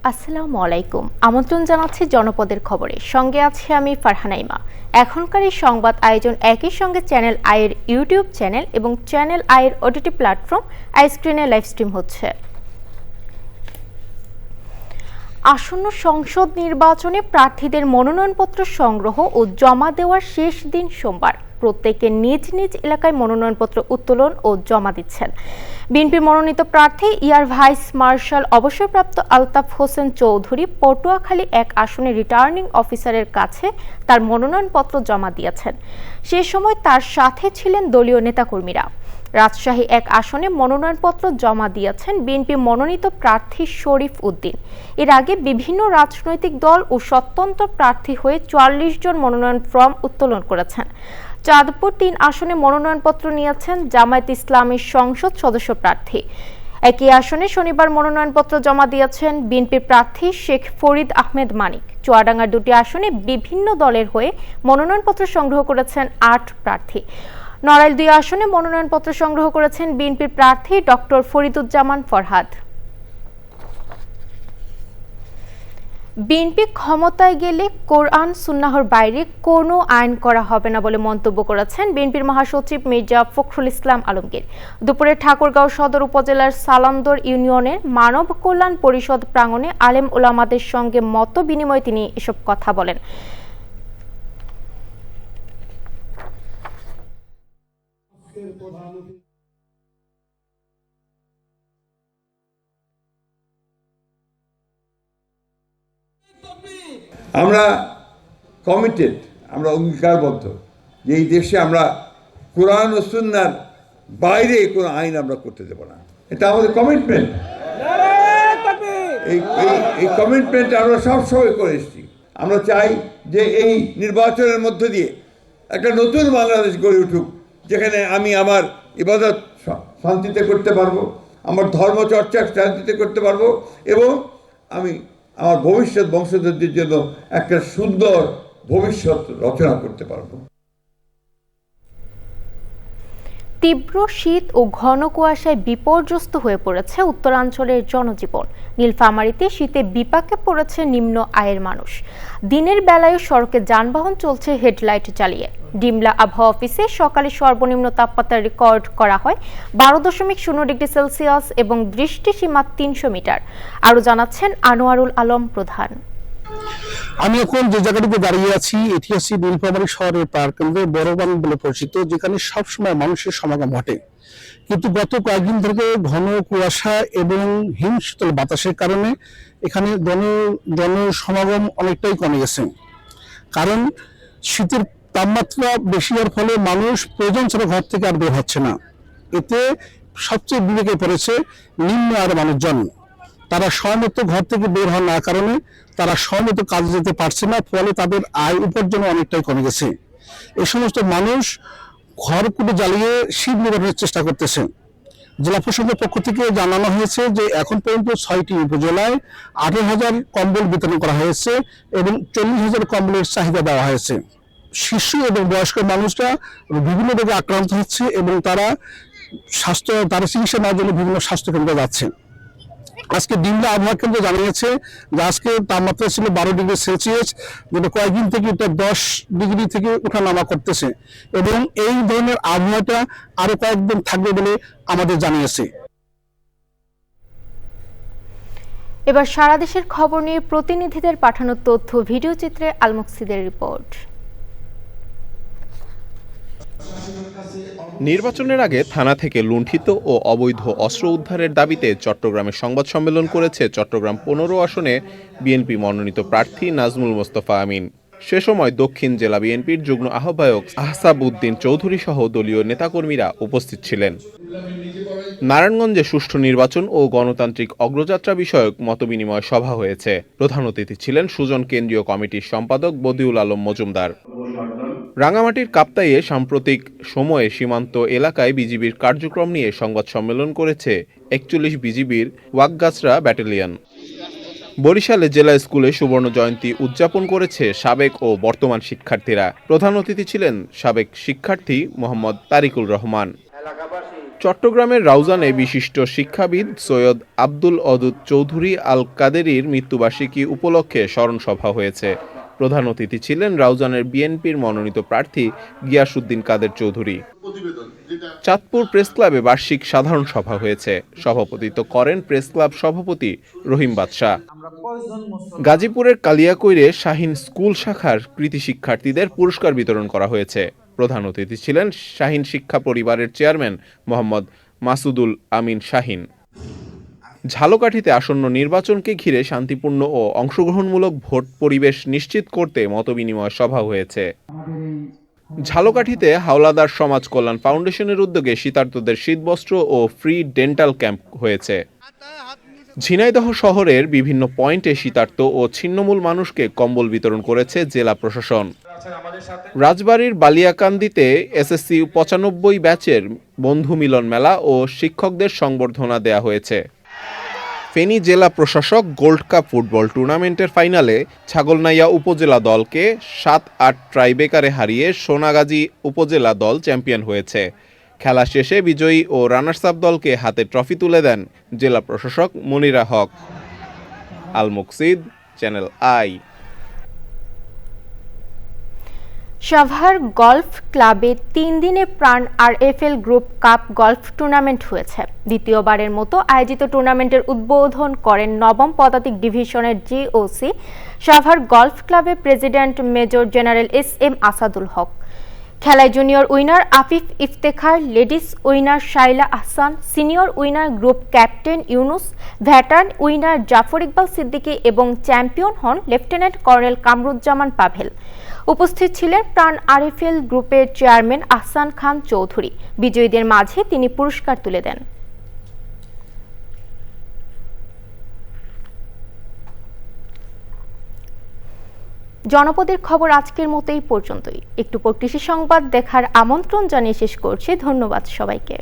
আসসালামু আলাইকুম। আমন্ত্রণ জানাচ্ছি জনপদের খবরে। সঙ্গে আছি আমি ফারহানা ইমা। এখনকার এই সংবাদ আয়োজন একই সঙ্গে চ্যানেল আইয়ের ইউটিউব চ্যানেল এবং চ্যানেল আইয়ের ওটিটি প্ল্যাটফর্ম আই স্ক্রিনে লাইভ স্ট্রিম হচ্ছে। আসন্ন সংসদ নির্বাচনে প্রার্থীদের মনোনয়নপত্র সংগ্রহ ও জমা দেওয়ার শেষ দিন সোমবার। প্রত্যেকে নিজ নিজ এলাকায় মনোনয়নপত্র উত্তোলন ও জমা দিচ্ছেন। বিএনপি মনোনীত প্রার্থী এয়ার ভাইস মার্শাল অবসরপ্রাপ্ত আলতাফ হোসেন চৌধুরী পটুয়াখালী এক আসনে রিটার্নিং অফিসারের কাছে তার মনোনয়নপত্র জমা দিয়েছেন। সে সময় তার সাথে ছিলেন দলীয় নেতাকর্মীরা। রাজশাহী এক আসনে মনোনয়নপত্র জমা দিয়েছেন বিএনপি মনোনীত প্রার্থী শরীফ উদ্দিন। এর আগে বিভিন্ন রাজনৈতিক দল ও স্বতন্ত্র প্রার্থী হয়ে ৪৪ জন মনোনয়ন ফর্ম উত্তোলন করেছেন। চাঁদপুর ৩ আসনে মনোনয়নপত্র নিয়েছেন জামায়াত ইসলামীর সংসদ সদস্য প্রার্থী। একই আসনে শনিবার মনোনয়নপত্র জমা দিয়েছেন বিএনপির প্রার্থী শেখ ফরিদ আহমেদ মানিক। চুয়াডাঙ্গার ২টি আসনে বিভিন্ন দলের হয়ে মনোনয়নপত্র সংগ্রহ করেছেন ৮ প্রার্থী। নড়াইল ২ আসনে মনোনয়নপত্র সংগ্রহ করেছেন বিএনপির প্রার্থী ডক্টর ফরিদুজ্জামান ফরহাদ। বিএনপি ক্ষমতায় গেলে কোরআন সুন্নাহর বাইরে কোনো আইন করা হবে না বলে মন্তব্য করেছেন বিএনপির মহাসচিব মির্জা ফখরুল ইসলাম আলমগীর। দুপুরে ঠাকুরগাঁও সদর উপজেলার সালামদর ইউনিয়নের মানব কল্যাণ পরিষদ প্রাঙ্গণে আলেম ওলামাদের সঙ্গে মত বিনিময়ে তিনি এসব কথা বলেন। আমরা কমিটেড, আমরা অঙ্গীকারবদ্ধ যে এই দেশে আমরা কোরআন ও সুন্নাহর বাইরে কোনো আইন আমরা করতে দেব না। এটা আমাদের কমিটমেন্ট। এই কমিটমেন্ট আমরা সবসময় করে এসেছি। আমরা চাই যে এই নির্বাচনের মধ্য দিয়ে একটা নতুন বাংলাদেশ গড়ে উঠুক, যেখানে আমি আমার ইবাদত শান্তিতে করতে পারবো, আমার ধর্মচর্চা শান্তিতে করতে পারবো এবং আমি আমার ভবিষ্যৎ বংশধরদের জন্য একটা সুন্দর ভবিষ্যৎ রচনা করতে পারবো। তীব্র শীত ও ঘন কুয়াশায় বিপর্যস্ত হয়ে পড়েছে উত্তরাঞ্চলের জনজীবন। নীলফামারীতে শীতে বিপাকে পড়েছে নিম্ন আয়ের মানুষ। দিনের বেলায় সড়কে যানবাহন চলছে হেডলাইট জ্বালিয়ে। ডিমলা আবহাওয়া অফিসে সকালে সর্বনিম্ন তাপমাত্রা রেকর্ড করা হয় ১২.০ ডিগ্রি সেলসিয়াস এবং দৃষ্টিসীমা ৩০০ মিটার। আরও জানাচ্ছেন আনোয়ারুল আলম প্রধান। আমি এখন যে জায়গাটিতে দাঁড়িয়ে আছি এটি হচ্ছে নীলফামারী শহরের প্রাণকেন্দ্র বড়বান বলে পরিচিত, যেখানে সবসময় মানুষের সমাগম ঘটে। কিন্তু গত কয়েকদিন থেকে ঘন কুয়াশা এবং হিমশীতল বাতাসের কারণে এখানে জনসমাগম অনেকটাই কমে গেছে। কারণ শীতের তাপমাত্রা বেশি হওয়ার ফলে মানুষ প্রয়োজন ছাড়া ঘর থেকে আর বের হচ্ছে না। এতে সবচেয়ে বিবেকে পড়েছে নিম্ন আয়ের মানুষজন। তারা সময়মতো ঘর থেকে বের হওয়ার না কারণে তারা সময়মতো কাজে যেতে পারছে না, ফলে তাদের আয় উপার্জন অনেকটাই কমে গেছে। এই সমস্ত মানুষ ঘর কুটে জ্বালিয়ে শীত নিবারণের চেষ্টা করতেছে। জেলা প্রশাসনের পক্ষ থেকে জানানো হয়েছে যে এখন পর্যন্ত 6টি উপজেলায় 18,000 কম্বল বিতরণ করা হয়েছে এবং 40,000 কম্বলের চাহিদা দেওয়া হয়েছে। শিশু এবং বয়স্ক মানুষরা বিভিন্ন রোগে আক্রান্ত হচ্ছে এবং তারা চিকিৎসা নেওয়ার জন্য বিভিন্ন স্বাস্থ্যকেন্দ্রে যাচ্ছে। আজকে ডিমলা আবহাওয়া কেন্দ্র জানিয়েছে যে আজকে তাপমাত্রা ছিল 12 ডিগ্রি সেলসিয়াস, যেটা কয়েকদিন থেকে এটা 10 ডিগ্রি থেকে ওঠানামা করতেছে এবং এই ধরনের আবহাওয়াটা আরো কয়েকদিন থাকবে বলে আমাদের জানিয়েছে। এবার সারা দেশের খবর নিয়ে প্রতিনিধিদের পাঠানো তথ্য ভিডিও চিত্রে আলমকসিদের রিপোর্ট। নির্বাচনের আগে থানা থেকে লুণ্ঠিত ও অবৈধ অস্ত্র উদ্ধারের দাবিতে চট্টগ্রামে সংবাদ সম্মেলন করেছে চট্টগ্রাম 15 আসনে বিএনপি মনোনীত প্রার্থী নাজমুল মোস্তফা আমিন। সে সময় দক্ষিণ জেলা বিএনপির যুগ্ম আহ্বায়ক আহসাব উদ্দিন চৌধুরী সহ দলীয় নেতাকর্মীরা উপস্থিত ছিলেন। নারায়ণগঞ্জে সুষ্ঠু নির্বাচন ও গণতান্ত্রিক অগ্রযাত্রা বিষয়ক মতবিনিময় সভা হয়েছে। প্রধান অতিথি ছিলেন সুজন কেন্দ্রীয় কমিটির সম্পাদক বদিউল আলম মজুমদার। রাঙামাটির কাপ্তাইয়ে সাম্প্রতিক সময়ে সীমান্ত এলাকায় বিজিবির কার্যক্রম নিয়ে সংবাদ সম্মেলন করেছে ৪১ বিজিবির ওয়াকগাছড়া ব্যাটালিয়ন। বরিশালে জেলা স্কুলে সুবর্ণ জয়ন্তী উদযাপন করেছে সাবেক ও বর্তমান শিক্ষার্থীরা। প্রধান অতিথি ছিলেন সাবেক শিক্ষার্থী মোহাম্মদ তারিকুল রহমান। চট্টগ্রামের রাউজানে বিশিষ্ট শিক্ষাবিদ সৈয়দ আব্দুল অদুদ চৌধুরী আল কাদেরীর মৃত্যুবার্ষিকী উপলক্ষে স্মরণ সভা হয়েছে। প্রধান অতিথি ছিলেন রাউজানের বিএনপির মনোনীত প্রার্থী গিয়াসউদ্দিন কাদের চৌধুরী। চাঁদপুর প্রেস ক্লাবে বার্ষিক সাধারণ সভা হয়েছে। সভাপতিত্ব করেন প্রেস ক্লাব সভাপতি রহিম বাদশাহ। গাজীপুরের কালিয়াকৈরে শাহীন স্কুল শাখার কৃতি শিক্ষার্থীদের পুরস্কার বিতরণ করা হয়েছে। প্রধান অতিথি ছিলেন শাহীন শিক্ষা পরিবারের চেয়ারম্যান মোহাম্মদ মাসুদুল আমিন শাহীন। ঝালকাঠিতে আসন্ন নির্বাচনকে ঘিরে শান্তিপূর্ণ ও অংশগ্রহণমূলক ভোট পরিবেশ নিশ্চিত করতে মতবিনিময় সভা হয়েছে। ঝালকাঠিতে হাওলাদার সমাজ কল্যাণ ফাউন্ডেশনের উদ্যোগে শীতার্তদের শীতবস্ত্র ও ফ্রি ডেন্টাল ক্যাম্প হয়েছে। ঝিনাইদহ শহরের বিভিন্ন পয়েন্টে শীতার্ত ও ছিন্নমূল মানুষকে কম্বল বিতরণ করেছে জেলা প্রশাসন। রাজবাড়ীর বালিয়াকান্দিতে এসএসসি 95 ব্যাচের বন্ধু মিলন মেলা ও শিক্ষকদের সংবর্ধনা দেয়া হয়েছে। ফেনী জেলা প্রশাসক গোল্ড কাপ ফুটবল টুর্নামেন্টের ফাইনালে ছাগলনাইয়া উপজেলা দলকে 7-8 ট্রাইবেকারে হারিয়ে সোনাগাজী উপজেলা দল চ্যাম্পিয়ন হয়েছে। খেলা শেষে বিজয়ী ও রানার্স আপ দলকে হাতে ট্রফি তুলে দেন জেলা প্রশাসক মনিরা হক। আল মুকসিদ, চ্যানেল আই। সাভার গলফ ক্লাবে 3 দিনে প্রাণ RFL group cup golf tournament হয়েছে। দ্বিতীয়বারের মতো আয়োজিত টুর্নামেন্টের উদ্বোধন করেন নবম পদাতিক ডিভিশনের জিওসি সাভার গলফ ক্লাবের president major general SM Asadul Haq. খেলায় junior winner Afif Iftekhar, ladies winner Shaila Ahsan, senior winner group captain Yunus, veteran winner Zafar Iqbal Siddiqui এবং চ্যাম্পিয়ন হন লেফটেন্যান্ট কর্নেল কামরুজ্জামান পাভেল। উপস্থিত ছিলেন প্রাণ আরএফএল গ্রুপের চেয়ারম্যান আহসান খান চৌধুরী। বিজয়ীদের মাঝে তিনি পুরস্কার তুলে দেন। জনপদের খবর আজকের মতো এই পর্যন্তই। একটু পর কৃষি সংবাদ দেখার আমন্ত্রণ জানিয়ে শেষ করছি। ধন্যবাদ সবাইকে।